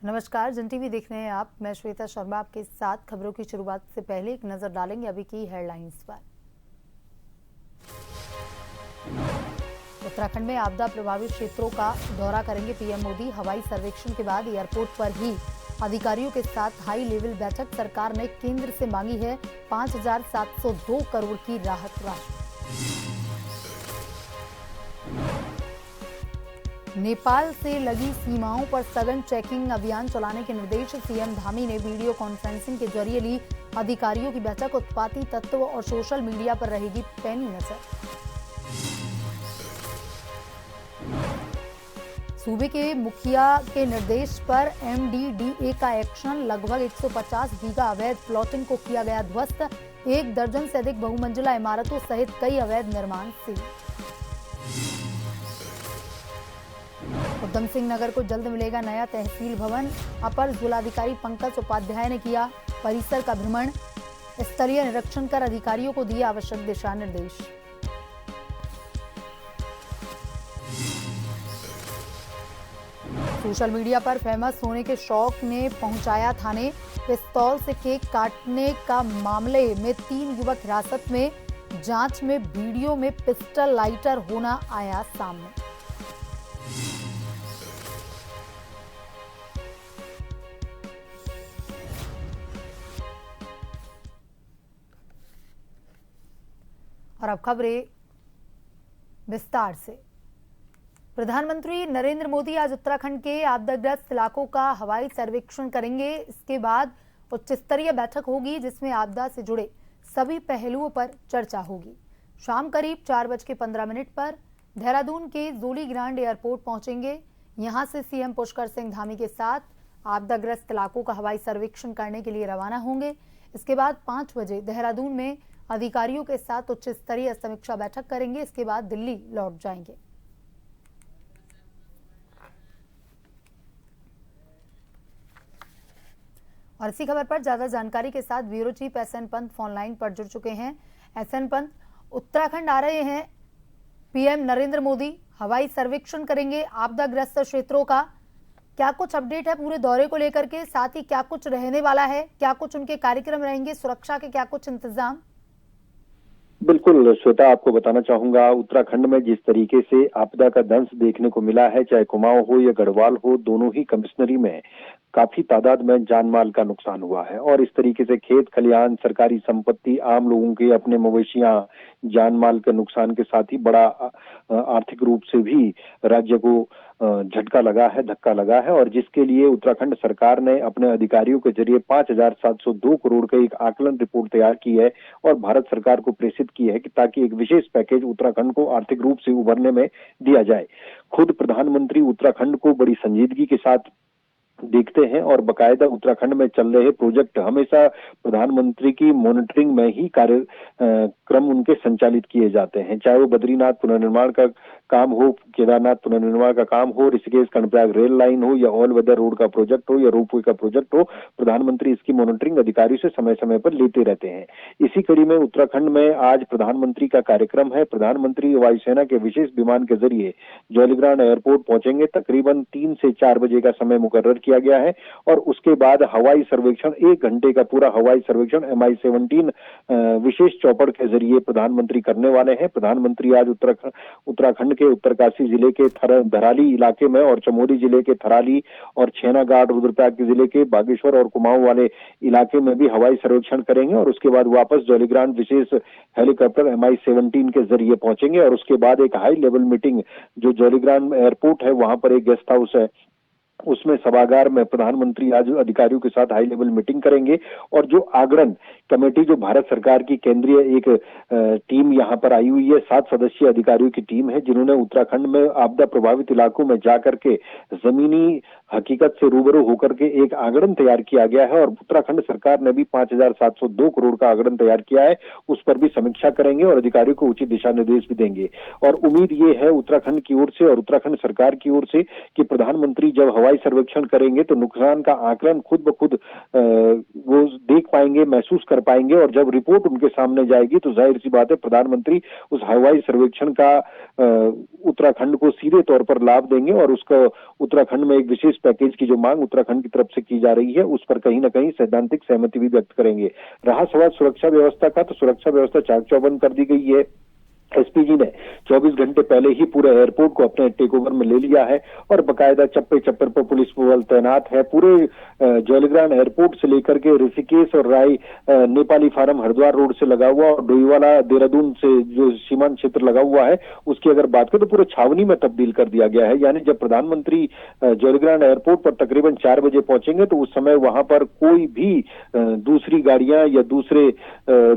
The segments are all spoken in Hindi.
नमस्कार, जन टीवी देख रहे हैं आप। मैं श्वेता शर्मा आपके साथ। खबरों की शुरुआत से पहले एक नजर डालेंगे अभी की हेडलाइंस पर। उत्तराखंड में आपदा प्रभावित क्षेत्रों का दौरा करेंगे पीएम मोदी। हवाई सर्वेक्षण के बाद एयरपोर्ट पर ही अधिकारियों के साथ हाई लेवल बैठक। सरकार ने केंद्र से मांगी है 5,702 करोड़ की राहत राशि। नेपाल से लगी सीमाओं पर सघन चेकिंग अभियान चलाने के निर्देश। सीएम धामी ने वीडियो कॉन्फ्रेंसिंग के जरिए ली अधिकारियों की बैठक। उत्पाती तत्व और सोशल मीडिया पर रहेगी पैनी नजर। सूबे के मुखिया के निर्देश पर एमडीडीए का एक्शन। लगभग 150 बीघा अवैध प्लॉटिंग को किया गया ध्वस्त। 1 दर्जन से अधिक बहुमंजिला इमारतों सहित कई अवैध निर्माण सील। उधम सिंह नगर को जल्द मिलेगा नया तहसील भवन। अपर जिलाधिकारी पंकज उपाध्याय ने किया परिसर का भ्रमण। स्तरीय निरीक्षण कर अधिकारियों को दिए आवश्यक दिशा निर्देश। सोशल मीडिया पर फेमस होने के शौक ने पहुंचाया थाने। पिस्तौल से केक काटने का मामले में 3 युवक हिरासत में। जांच में वीडियो में पिस्टल लाइटर होना आया सामने। और अब खबरें विस्तार से। प्रधानमंत्री नरेंद्र मोदी आज उत्तराखंड के आपदाग्रस्त इलाकों का हवाई सर्वेक्षण करेंगे। इसके बाद उच्च स्तरीय बैठक होगी जिसमें आपदा से जुड़े सभी पहलुओं पर चर्चा होगी। शाम करीब 4:15 पर देहरादून के जोली ग्रांड एयरपोर्ट पहुंचेंगे। यहां से सीएम पुष्कर सिंह धामी के साथ आपदाग्रस्त इलाकों का हवाई सर्वेक्षण करने के लिए रवाना होंगे। इसके बाद 5 बजे देहरादून में अधिकारियों के साथ उच्च स्तरीय समीक्षा बैठक करेंगे। इसके बाद दिल्ली लौट जाएंगे। और इसी खबर पर ज्यादा जानकारी के साथ bureau chief SN Pant phone line पर जुड़ चुके हैं। एसएन पंत, उत्तराखंड आ रहे हैं पीएम नरेंद्र मोदी, हवाई सर्वेक्षण करेंगे आपदाग्रस्त क्षेत्रों का। क्या कुछ अपडेट है पूरे दौरे को लेकर के? साथ ही क्या कुछ रहने वाला है, क्या कुछ उनके कार्यक्रम रहेंगे, सुरक्षा के क्या कुछ इंतजाम? बिल्कुल श्वेता, आपको बताना चाहूंगा, उत्तराखंड में जिस तरीके से आपदा का दंश देखने को मिला है, चाहे कुमाऊं हो या गढ़वाल हो, दोनों ही कमिश्नरी में काफी तादाद में जान माल का नुकसान हुआ है। और इस तरीके से खेत खलिहान, सरकारी संपत्ति, आम लोगों के अपने मवेशियां, जान माल के नुकसान के साथ ही बड़ा आर्थिक रूप से भी राज्य को झटका लगा है, धक्का लगा है। और जिसके लिए उत्तराखंड सरकार ने अपने अधिकारियों के जरिए 5,702 करोड़ का एक आकलन रिपोर्ट तैयार की है और भारत सरकार को प्रेषित की है कि ताकि एक विशेष पैकेज उत्तराखंड को आर्थिक रूप से उभरने में दिया जाए। खुद प्रधानमंत्री उत्तराखंड को बड़ी संजीदगी के साथ देखते हैं और बकायदा उत्तराखंड में चल रहे प्रोजेक्ट हमेशा प्रधानमंत्री की मॉनिटरिंग में ही कार्यक्रम उनके संचालित किए जाते हैं। चाहे वो बद्रीनाथ पुनर्निर्माण का काम हो, केदारनाथ पुनर्निर्माण का काम हो, ऋषिकेश कर्णप्रयाग रेल लाइन हो या ऑल वेदर रोड का प्रोजेक्ट हो या रोपवे का प्रोजेक्ट हो, प्रधानमंत्री इसकी मॉनिटरिंग अधिकारियों से समय समय पर लेते रहते हैं। इसी कड़ी में उत्तराखंड में आज प्रधानमंत्री का कार्यक्रम है। प्रधानमंत्री वायुसेना के विशेष विमान के जरिए जौलीग्रांट एयरपोर्ट पहुंचेंगे। तकरीबन 3 से 4 बजे का समय मुकर्रर किया गया है और उसके बाद हवाई सर्वेक्षण, 1 घंटे का पूरा हवाई सर्वेक्षण MI-17 विशेष चौपड़ के जरिए प्रधानमंत्री करने वाले हैं। प्रधानमंत्री आज उत्तराखंड के उत्तरकाशी जिले के धराली इलाके में और चमोली जिले के थराली और छेनागाड़, रुद्रप्रयाग जिले के बागेश्वर और कुमाऊं वाले इलाके में भी हवाई सर्वेक्षण करेंगे और उसके बाद वापस जौलीग्रांट विशेष हेलीकॉप्टर MI-17 के जरिए पहुंचेंगे। और उसके बाद एक हाई लेवल मीटिंग, जो जौलीग्रांट एयरपोर्ट है वहां पर एक गेस्ट हाउस है, उसमें सभागार में प्रधानमंत्री आज अधिकारियों के साथ हाई लेवल मीटिंग करेंगे। और जो आगरण कमेटी, जो भारत सरकार की केंद्रीय एक टीम यहां पर आई हुई है, 7 सदस्यीय अधिकारियों की टीम है जिन्होंने उत्तराखंड में आपदा प्रभावित इलाकों में जाकर के जमीनी हकीकत से रूबरू होकर के एक आगरण तैयार किया गया है। और उत्तराखंड सरकार ने भी 5,702 करोड़ का आगरण तैयार किया है, उस पर भी समीक्षा करेंगे और अधिकारियों को उचित दिशा निर्देश भी देंगे। और उम्मीद ये है उत्तराखंड की ओर से और उत्तराखंड सरकार की ओर से कि प्रधानमंत्री जब हवाई सर्वेक्षण करेंगे तो नुकसान का आकलन खुद ब खुद वो देख पाएंगे, महसूस कर पाएंगे। और जब रिपोर्ट उनके सामने जाएगी तो जाहिर सी बात है प्रधानमंत्री उस हवाई सर्वेक्षण का उत्तराखंड को सीधे तौर पर लाभ देंगे और उसका उत्तराखंड में एक विशेष पैकेज की जो मांग उत्तराखंड की तरफ से की जा रही है उस पर कहीं ना कहीं सैद्धांतिक सहमति भी व्यक्त करेंगे। रहा सवाल सुरक्षा व्यवस्था का, तो सुरक्षा व्यवस्था चाक चौबंद कर दी गई है। एसपीजी ने 24 घंटे पहले ही पूरे एयरपोर्ट को अपने टेक ओवर में ले लिया है और बकायदा चप्पे चप्पर पर पुलिस बल तैनात है। पूरे जौलीग्रांट एयरपोर्ट से लेकर के ऋषिकेश और राय नेपाली फार्म हरिद्वार रोड से लगा हुआ और डोईवाला देहरादून से जो सीमांत क्षेत्र लगा हुआ है उसकी अगर बात करें तो पूरे छावनी में तब्दील कर दिया गया है। यानी जब प्रधानमंत्री जौलीग्रांट एयरपोर्ट पर तकरीबन 4 बजे पहुंचेंगे तो उस समय वहां पर कोई भी दूसरी गाड़ियां या दूसरे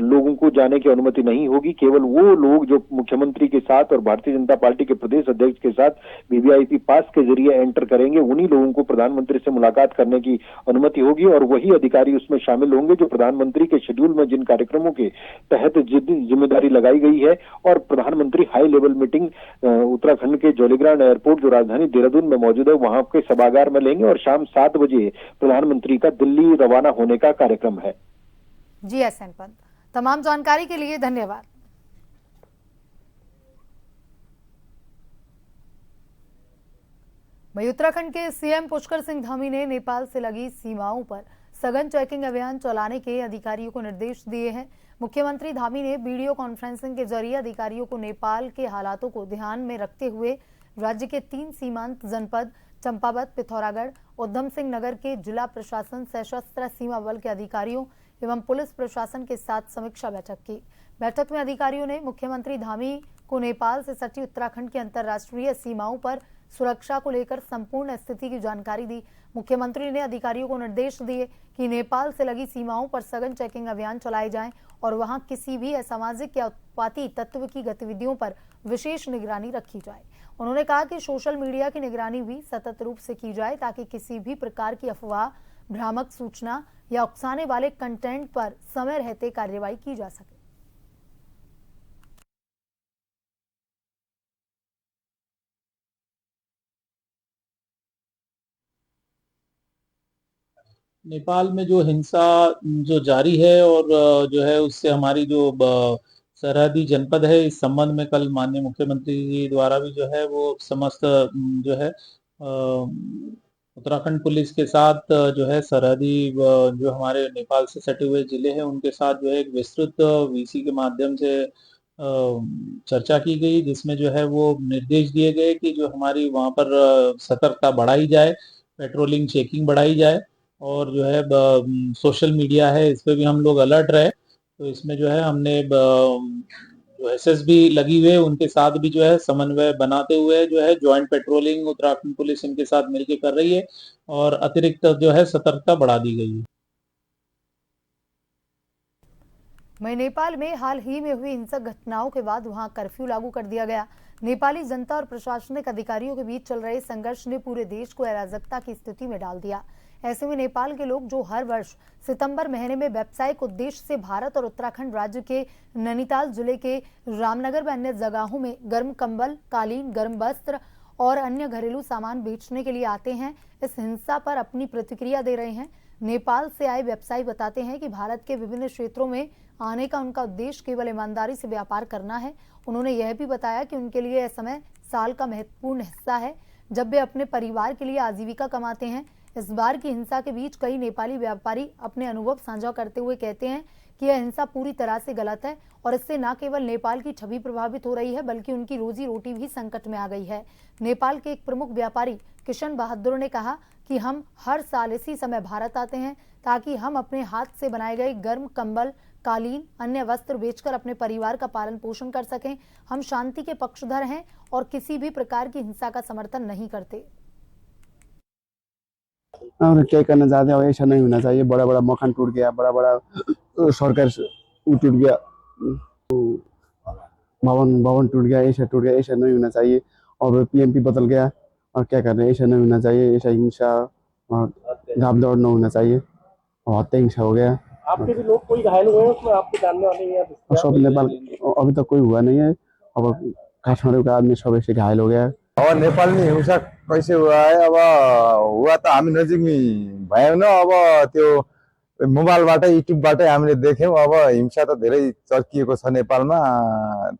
लोगों को जाने की अनुमति नहीं होगी। केवल वो लोग जो मुख्यमंत्री के साथ और भारतीय जनता पार्टी के प्रदेश अध्यक्ष के साथ वीवीआईपी पास के जरिए एंटर करेंगे, उन्हीं लोगों को प्रधानमंत्री से मुलाकात करने की अनुमति होगी और वही अधिकारी उसमें शामिल होंगे जो प्रधानमंत्री के शेड्यूल में जिन कार्यक्रमों के तहत जिम्मेदारी लगाई गई है। और प्रधानमंत्री हाई लेवल मीटिंग उत्तराखंड के जौलीग्रांट एयरपोर्ट जो राजधानी देहरादून में मौजूद है वहां के सभागार में लेंगे और शाम 7 बजे प्रधानमंत्री का दिल्ली रवाना होने का कार्यक्रम है। जी एसएन पंत, तमाम जानकारी के लिए धन्यवाद। वहीं उत्तराखंड के सीएम पुष्कर सिंह धामी ने नेपाल से लगी सीमाओं पर सघन चेकिंग अभियान चलाने के अधिकारियों को निर्देश दिए हैं। मुख्यमंत्री धामी ने वीडियो कॉन्फ्रेंसिंग के जरिए अधिकारियों को नेपाल के हालातों को ध्यान में रखते हुए राज्य के 3 सीमांत जनपद चंपावत, पिथौरागढ़, उधम सिंह नगर के जिला प्रशासन, सशस्त्र सीमा बल के अधिकारियों एवं पुलिस प्रशासन के साथ समीक्षा बैठक की। बैठक में अधिकारियों ने मुख्यमंत्री धामी को नेपाल से सटी उत्तराखंड की अंतर्राष्ट्रीय सीमाओं पर सुरक्षा को लेकर संपूर्ण स्थिति की जानकारी दी। मुख्यमंत्री ने अधिकारियों को निर्देश दिए कि नेपाल से लगी सीमाओं पर सघन चेकिंग अभियान चलाए जाएं और वहां किसी भी असामाजिक या उत्पाती तत्व की गतिविधियों पर विशेष निगरानी रखी जाए। उन्होंने कहा कि सोशल मीडिया की निगरानी भी सतत रूप से की जाए ताकि किसी भी प्रकार की अफवाह, भ्रामक सूचना या उकसाने वाले कंटेंट पर समय रहते कार्रवाई की जा सके। नेपाल में जो हिंसा जो जारी है और जो है उससे हमारी जो सरहदी जनपद है, इस संबंध में कल माननीय मुख्यमंत्री जी द्वारा भी जो है वो समस्त जो है उत्तराखंड पुलिस के साथ जो है सरहदी जो हमारे नेपाल से सटे हुए जिले हैं उनके साथ जो है एक विस्तृत वीसी के माध्यम से चर्चा की गई, जिसमें जो है वो निर्देश दिए गए कि जो हमारी वहाँ पर सतर्कता बढ़ाई जाए, पेट्रोलिंग चेकिंग बढ़ाई जाए और जो है सोशल मीडिया है इस पे भी हम लोग अलर्ट रहे। तो इसमें जो है हमने जो एसएसबी लगी हुए उनके साथ भी जो है समन्वय बनाते हुए जो है ज्वाइंट पेट्रोलिंग उत्तराखंड पुलिस इनके साथ मिलकर कर रही है और अतिरिक्त जो है सतर्कता बढ़ा दी गई है। वहीं नेपाल में हाल ही में हुई हिंसक घटनाओं के बाद वहां कर्फ्यू लागू कर दिया गया। नेपाली जनता और प्रशासनिक अधिकारियों के बीच चल रहे संघर्ष ने पूरे देश को अराजकता की स्थिति में डाल दिया। ऐसे में नेपाल के लोग जो हर वर्ष सितंबर महीने में व्यावसायिक उद्देश्य से भारत और उत्तराखंड राज्य के नैनीताल जिले के रामनगर व अन्य जगहों में गर्म कंबल, कालीन, गर्म वस्त्र और अन्य घरेलू सामान बेचने के लिए आते हैं, इस हिंसा पर अपनी प्रतिक्रिया दे रहे हैं। नेपाल से आए व्यवसायी बताते हैं कि भारत के विभिन्न क्षेत्रों में आने का उनका उद्देश्य केवल ईमानदारी से व्यापार करना है। उन्होंने यह भी बताया कि उनके लिए यह समय साल का महत्वपूर्ण हिस्सा है जब वे अपने परिवार के लिए आजीविका कमाते हैं। इस बार की हिंसा के बीच कई नेपाली व्यापारी अपने अनुभव साझा करते हुए कहते हैं कि यह हिंसा पूरी तरह से गलत है और इससे न केवल नेपाल की छवि प्रभावित हो रही है बल्कि उनकी रोजी रोटी भी संकट में आ गई है। नेपाल के एक प्रमुख व्यापारी किशन बहादुर ने कहा कि हम हर साल इसी समय भारत आते हैं ताकि हम अपने हाथ से बनाए गए गर्म कंबल, कालीन, अन्य वस्त्र बेचकर अपने परिवार का पालन पोषण कर सकें। हम शांति के पक्षधर हैं और किसी भी प्रकार की हिंसा का समर्थन नहीं करते। और क्या करना चाहते हैं, ऐसा नहीं होना चाहिए। बड़ा बड़ा मकान टूट गया, बड़ा बड़ा सरकार टूट गया, भवन टूट गया, ऐसा टूट गया, ऐसा नहीं होना चाहिए। और पीएमपी बदल गया और क्या कर रहे हैं, ऐसा नहीं होना चाहिए। ऐसा हिंसा घाप दौड़ नहीं होना चाहिए और हत्या हिंसा हो गया। आपके भी लोग कोई घायल हुए हैं उसमें, आपके जानने वाले हैं? सब नेपाल अभी तक कोई हुआ नहीं है। अब काठमाडौँ का आदमी सब ऐसे घायल हो गया। अब नेपाल में हिंसा कैसे हुआ है, अब हुआ त हामी नजिकमै भयौँ न। अब त्यो मोबाइलबाट युट्युबबाटै हामीले देख्यौँ। अब हिंसा त धेरै चर्किएको छ नेपालमा,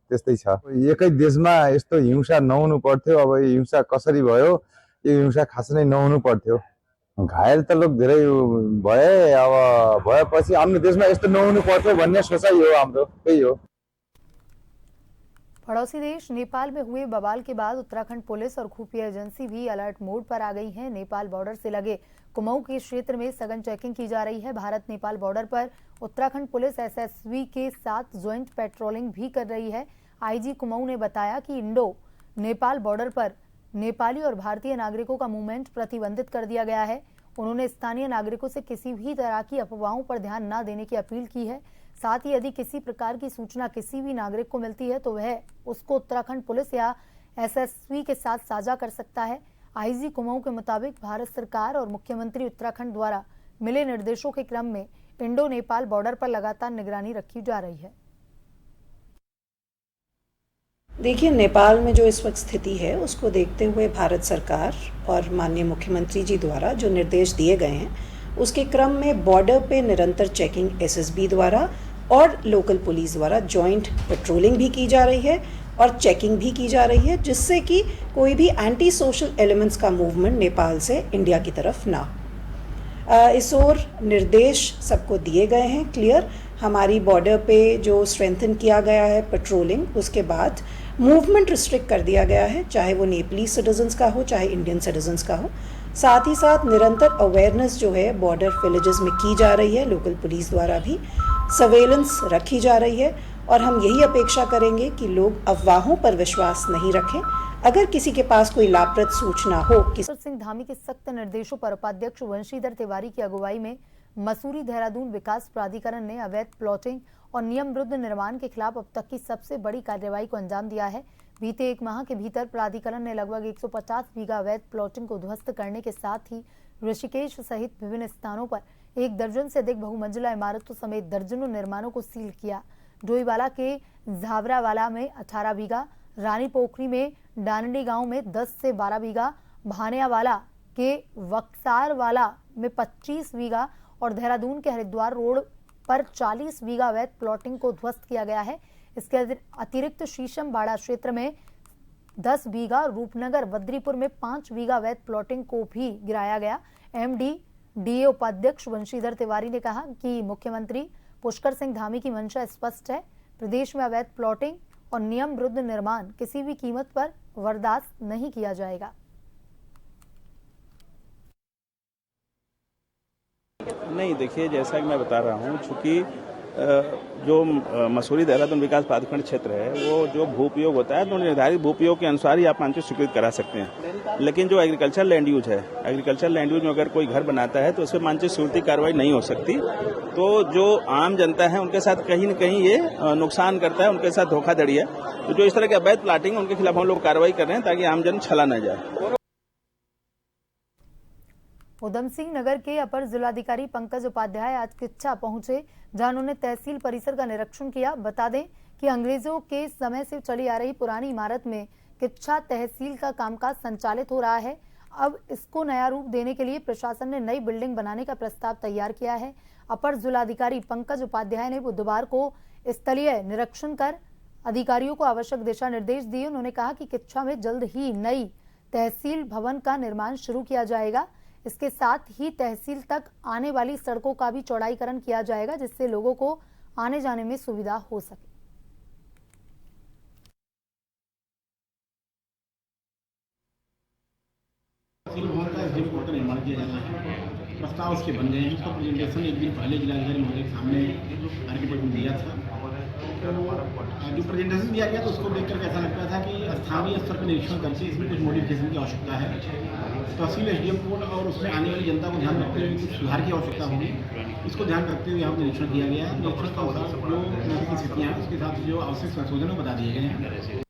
त्यस्तै छ। एकै देशमा यस्तो हिंसा नहुनु पर्थ्यो। अब यो हिंसा कसरी भयो यो हिंसा खास नै नहुनु पर्थ्यो। घायल त लोक धेरै भए, अब भएपछि हाम्रो देशमा यस्तो नहुनु पर्थ्यो भन्ने सोचाइ हो हाम्रो, त्यही हो। पड़ोसी देश नेपाल में हुए बवाल के बाद उत्तराखंड पुलिस और खुफिया एजेंसी भी अलर्ट मोड पर आ गई है। नेपाल बॉर्डर से लगे कुमाऊं के क्षेत्र में सघन चेकिंग की जा रही है। भारत नेपाल बॉर्डर पर उत्तराखंड पुलिस एसएसबी के साथ ज्वाइंट पेट्रोलिंग भी कर रही है। आईजी कुमाऊं ने बताया कि इंडो नेपाल बॉर्डर पर नेपाली और भारतीय नागरिकों का मूवमेंट प्रतिबंधित कर दिया गया है। उन्होंने स्थानीय नागरिकों से किसी भी तरह की अफवाहों पर ध्यान न देने की अपील की है। साथ ही यदि किसी प्रकार की सूचना किसी भी नागरिक को मिलती है तो वह उसको उत्तराखंड पुलिस या एसएसबी के साथ साझा कर सकता है। आईजी कुमाऊं के मुताबिक भारत सरकार और मुख्यमंत्री उत्तराखंड द्वारा मिले निर्देशों के क्रम में इंडो नेपाल बॉर्डर पर लगातार निगरानी रखी जा रही है। देखिए, नेपाल में जो इस वक्त स्थिति है उसको देखते हुए भारत सरकार और माननीय मुख्यमंत्री जी द्वारा जो निर्देश दिए गए हैं उसके क्रम में बॉर्डर पे निरंतर चेकिंग एसएसबी द्वारा और लोकल पुलिस द्वारा जॉइंट पेट्रोलिंग भी की जा रही है और चेकिंग भी की जा रही है, जिससे कि कोई भी एंटी सोशल एलिमेंट्स का मूवमेंट नेपाल से इंडिया की तरफ ना हो। इस ओर निर्देश सबको दिए गए हैं क्लियर। हमारी बॉर्डर पे जो स्ट्रेंथन किया गया है पेट्रोलिंग, उसके बाद मूवमेंट रिस्ट्रिक्ट कर दिया गया है, चाहे वो नेपाली सिटीजन्स का हो चाहे इंडियन सिटीजन्स का हो। साथ ही साथ निरंतर अवेयरनेस जो है बॉर्डर विलेजेस में की जा रही है, लोकल पुलिस द्वारा भी सर्वेलेंस रखी जा रही है और हम यही अपेक्षा करेंगे कि लोग अफवाहों पर विश्वास नहीं रखें। अगर किसी के पास कोई लाभप्रद सूचना हो कि सिंह धामी के सख्त निर्देशों पर उपाध्यक्ष वंशीधर तिवारी की अगुवाई में मसूरी देहरादून विकास प्राधिकरण ने अवैध प्लॉटिंग और नियम विरुद्ध निर्माण के खिलाफ अब तक की सबसे बड़ी कार्रवाई को अंजाम दिया है। बीते एक माह के भीतर प्राधिकरण ने लगभग 150 बीघा अवैध प्लॉटिंग को ध्वस्त करने के साथ ही ऋषिकेश सहित विभिन्न स्थानों पर 1 दर्जन से अधिक बहुमंजिला इमारतों समेत दर्जनों निर्माणों को सील किया। डोईवाला के झावरावाला में 18 बीघा, रानी पोखरी में डानडी गांव में 10 से 12 बीघा, भानियावाला के वक्सारवाला में 25 बीघा और देहरादून के हरिद्वार रोड पर 40 बीघा अवैध प्लॉटिंग को ध्वस्त किया गया है। इसके अतिरिक्त शीशम बाड़ा क्षेत्र में 10 बीघा, रूपनगर बद्रीपुर में 5 बीघा अवैध प्लॉटिंग को भी गिराया गया। एमडीडीए उपाध्यक्ष वंशीधर तिवारी ने कहा कि मुख्यमंत्री पुष्कर सिंह धामी की मंशा स्पष्ट है। प्रदेश में अवैध प्लॉटिंग और नियम विरुद्ध निर्माण किसी भी कीमत पर बर्दाश्त नहीं किया जाएगा। नहीं, देखिए, जैसा कि मैं बता रहा हूँ, चूंकि जो मसूरी देहरादून विकास प्राधिकरण क्षेत्र है वो जो भूपयोग होता है तो निर्धारित भूपयोग के अनुसार ही आप मानचित्र स्वीकृत करा सकते हैं। लेकिन जो एग्रीकल्चर लैंड यूज है, एग्रीकल्चर लैंड यूज में अगर कोई घर बनाता है तो उस पर मानचित्र स्वीकृति कार्रवाई नहीं हो सकती। तो जो आम जनता है उनके साथ कहीं न कहीं ये नुकसान करता है, उनके साथ धोखाधड़ी है। तो जो इस तरह के अवैध प्लाटिंग उनके खिलाफ हम लोग कार्रवाई कर रहे हैं ताकि आमजन छला न जाए। उधम सिंह नगर के अपर जिलाधिकारी पंकज उपाध्याय आज किच्छा पहुंचे, जहां उन्होंने तहसील परिसर का निरीक्षण किया। बता दें कि अंग्रेजों के समय से चली आ रही पुरानी इमारत में किच्छा तहसील का कामकाज संचालित हो रहा है। अब इसको नया रूप देने के लिए प्रशासन ने नई बिल्डिंग बनाने का प्रस्ताव तैयार किया है। अपर जिलाधिकारी पंकज उपाध्याय ने बुधवार को स्थलीय निरीक्षण कर अधिकारियों को आवश्यक दिशा निर्देश दिए। उन्होंने कहा कि किच्छा में जल्द ही नई तहसील भवन का निर्माण शुरू किया जाएगा। इसके साथ ही तहसील तक आने वाली सड़कों का भी चौड़ाईकरण किया जाएगा, जिससे लोगों को आने जाने में सुविधा हो सके। तहसील भवन का एसडीएम कोर्ट का निर्माण किया जाना है। प्रस्ताव उसके बन गए हैं। उसका प्रेजेंटेशन एक दिन पहले जिलाधिकारी महोदय के सामने आर्किटेक्ट में दिया था। तो जो प्रेजेंटेशन दिया गया तो उसको देखकर ऐसा लगता था कि स्थानीय स्तर पर निरीक्षण करके इसमें कुछ मॉडिफिकेशन की आवश्यकता है। तहसील एसडीएम कोर्ट और उसमें आने वाली जनता को ध्यान रखते हुए कुछ सुधार की आवश्यकता होगी। इसको ध्यान रखते हुए यहाँ पर निरीक्षण किया गया है। निरीक्षण के अनुसार जो नैतिक स्थितियाँ हैं उसके साथ जो आवश्यक संशोधन बता दिए गए हैं।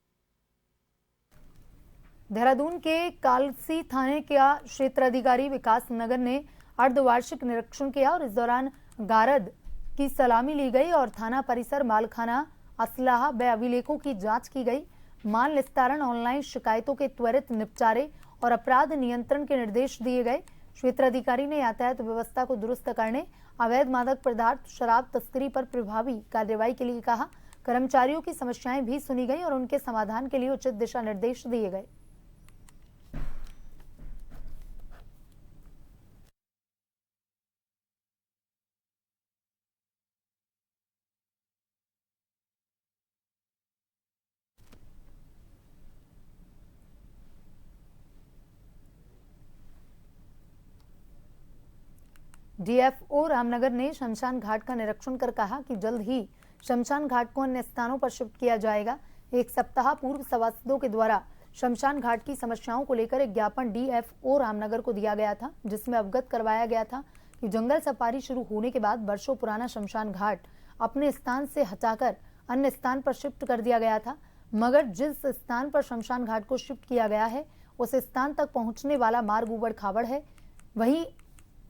देहरादून के कालसी थाने का क्षेत्र अधिकारी विकास नगर ने अर्धवार्षिक निरीक्षण किया और इस दौरान गारद की सलामी ली गई और थाना परिसर, मालखाना, असलाहा व अभिलेखों की जांच की गई। माल निस्तारण, ऑनलाइन शिकायतों के त्वरित निपटारे और अपराध नियंत्रण के निर्देश दिए गए। क्षेत्र अधिकारी ने यातायात व्यवस्था को दुरुस्त करने, अवैध मादक पदार्थ, शराब तस्करी पर प्रभावी कार्रवाई के लिए कहा। कर्मचारियों की समस्याएं भी सुनी गई और उनके समाधान के लिए उचित दिशा निर्देश दिए गए। डीएफओ रामनगर ने शमशान घाट का निरीक्षण कर कहा कि जल्द ही शमशान घाट को अन्य स्थानों पर शिफ्ट किया जाएगा। एक सप्ताह पूर्व सभासदों के द्वारा शमशान घाट की समस्याओं को लेकर एक ज्ञापन डीएफओ रामनगर को दिया गया था, जिसमें अवगत करवाया गया था कि जंगल सफारी शुरू होने के बाद वर्षों पुराना शमशान घाट अपने स्थान से हटाकर अन्य स्थान पर शिफ्ट कर दिया गया था, मगर जिस स्थान पर शमशान घाट को शिफ्ट किया गया है उस स्थान तक पहुंचने वाला मार्ग उबड़ खाबड़ है। वहीं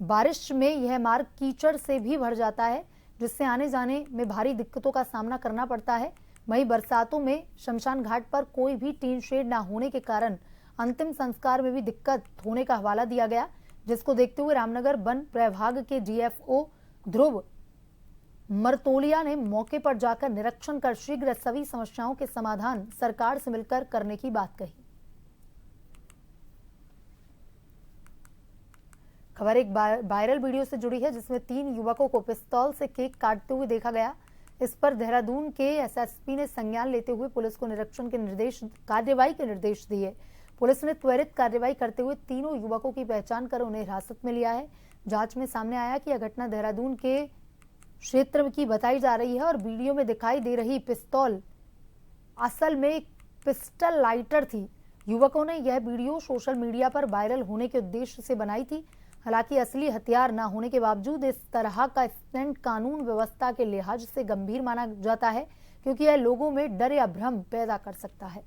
बारिश में यह मार्ग कीचड़ से भी भर जाता है, जिससे आने जाने में भारी दिक्कतों का सामना करना पड़ता है। वहीं बरसातों में शमशान घाट पर कोई भी टीन शेड न होने के कारण अंतिम संस्कार में भी दिक्कत होने का हवाला दिया गया, जिसको देखते हुए रामनगर वन प्रभाग के डीएफओ ध्रुव मरतोलिया ने मौके पर जाकर निरीक्षण कर शीघ्र सभी समस्याओं के समाधान सरकार से मिलकर करने की बात कही। खबर एक वायरल वीडियो से जुड़ी है, जिसमें 3 युवकों को पिस्तौल से केक काटते हुए देखा गया। इस पर देहरादून के एसएसपी ने संज्ञान लेते हुए पुलिस को निरीक्षण के कार्रवाई के निर्देश दिए। पुलिस ने त्वरित कार्रवाई करते हुए तीनों युवकों की पहचान कर उन्हें हिरासत में लिया है। जांच में सामने आया कि यह घटना देहरादून के क्षेत्र की बताई जा रही है और वीडियो में दिखाई दे रही पिस्तौल असल में एक पिस्टल लाइटर थी। युवकों ने यह वीडियो सोशल मीडिया पर वायरल होने के उद्देश्य से बनाई थी। हालांकि असली हथियार न होने के बावजूद इस तरह का स्टंट कानून व्यवस्था के लिहाज से गंभीर माना जाता है, क्योंकि यह लोगों में डर या भ्रम पैदा कर सकता है।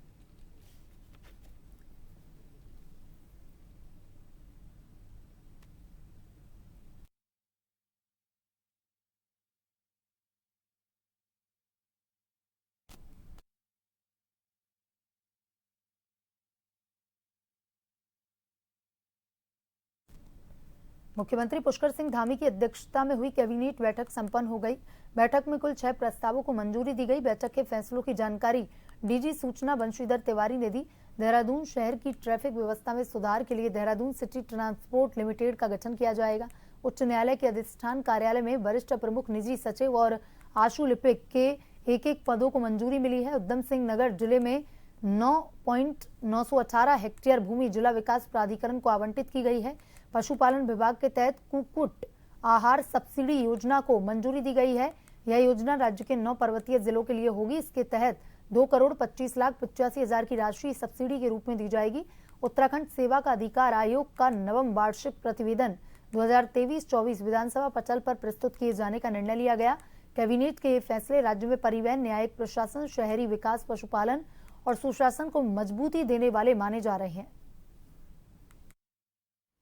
मुख्यमंत्री पुष्कर सिंह धामी की अध्यक्षता में हुई कैबिनेट बैठक संपन्न हो गई। बैठक में कुल 6 प्रस्तावों को मंजूरी दी गई। बैठक के फैसलों की जानकारी डीजी सूचना बंशीधर तिवारी ने दी। देहरादून शहर की ट्रैफिक व्यवस्था में सुधार के लिए देहरादून सिटी ट्रांसपोर्ट लिमिटेड का गठन किया जाएगा। उच्च न्यायालय के अधिष्ठान कार्यालय में वरिष्ठ प्रमुख निजी सचिव और आशु लिपिक के एक पदों को मंजूरी मिली है। उधम सिंह नगर जिले में 9.918 हेक्टेयर भूमि जिला विकास प्राधिकरण को आवंटित की गई है। पशुपालन विभाग के तहत कुक्कुट आहार सब्सिडी योजना को मंजूरी दी गई है। यह योजना राज्य के 9 पर्वतीय जिलों के लिए होगी। इसके तहत 2,25,85,000 की राशि सब्सिडी के रूप में दी जाएगी। उत्तराखंड सेवा का अधिकार आयोग का नवम वार्षिक प्रतिवेदन 2023-24 विधानसभा पटल पर प्रस्तुत किए जाने का निर्णय लिया गया। कैबिनेट के ये फैसले राज्य में परिवहन, न्यायिक प्रशासन, शहरी विकास, पशुपालन और सुशासन को मजबूती देने वाले माने जा रहे हैं।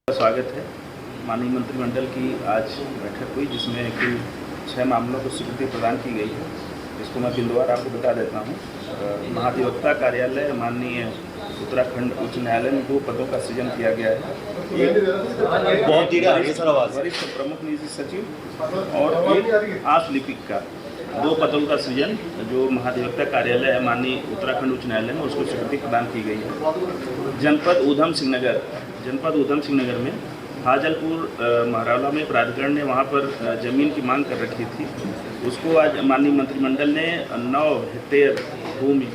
स्वागत है। माननीय मंत्रिमंडल की आज बैठक हुई, जिसमें कुल 6 मामलों को स्वीकृति प्रदान की गई है। इसको मैं बिंदुवार आपको बता देता हूँ। महाधिवक्ता कार्यालय माननीय उत्तराखंड उच्च न्यायालय में 2 पदों का सृजन किया गया है। एक वरिष्ठ प्रमुख निजी सचिव और एक आशु लिपिक का 2 पदों का सृजन जो महाधिवक्ता कार्यालय है माननीय उत्तराखंड उच्च न्यायालय में, उसको स्वीकृति प्रदान की गई है। जनपद ऊधम सिंह नगर में हाजलपुर महरौला में प्राधिकरण ने वहाँ पर जमीन की मांग कर रखी थी। उसको आज माननीय मंत्रिमंडल ने 9 हेक्टेयर भूमि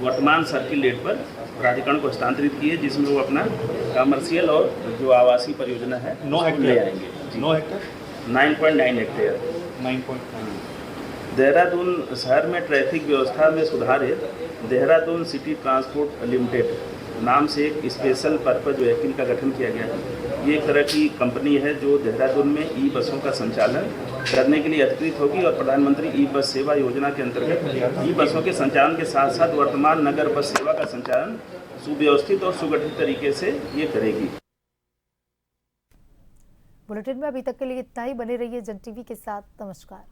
वर्तमान सर्किल रेट पर प्राधिकरण को हस्तांतरित की है, जिसमें वो अपना कमर्शियल और जो आवासीय परियोजना है 9 हेक्टेयर ले आएंगे। 9.9 हेक्टेयर। देहरादून शहर में ट्रैफिक व्यवस्था में सुधार है। देहरादून सिटी ट्रांसपोर्ट लिमिटेड नाम से एक स्पेशल पर्पज व्हीकल का गठन किया गया है। ये एक तरह की कंपनी है जो देहरादून में ई बसों का संचालन करने के लिए अधिकृत होगी और प्रधानमंत्री ई बस सेवा योजना के अंतर्गत ई बसों के संचालन के साथ साथ वर्तमान नगर बस सेवा का संचालन सुव्यवस्थित और सुगठित तरीके से ये करेगी। बुलेटिन में अभी तक के लिए इतना ही। बने रहिए जन टीवी के साथ। नमस्कार।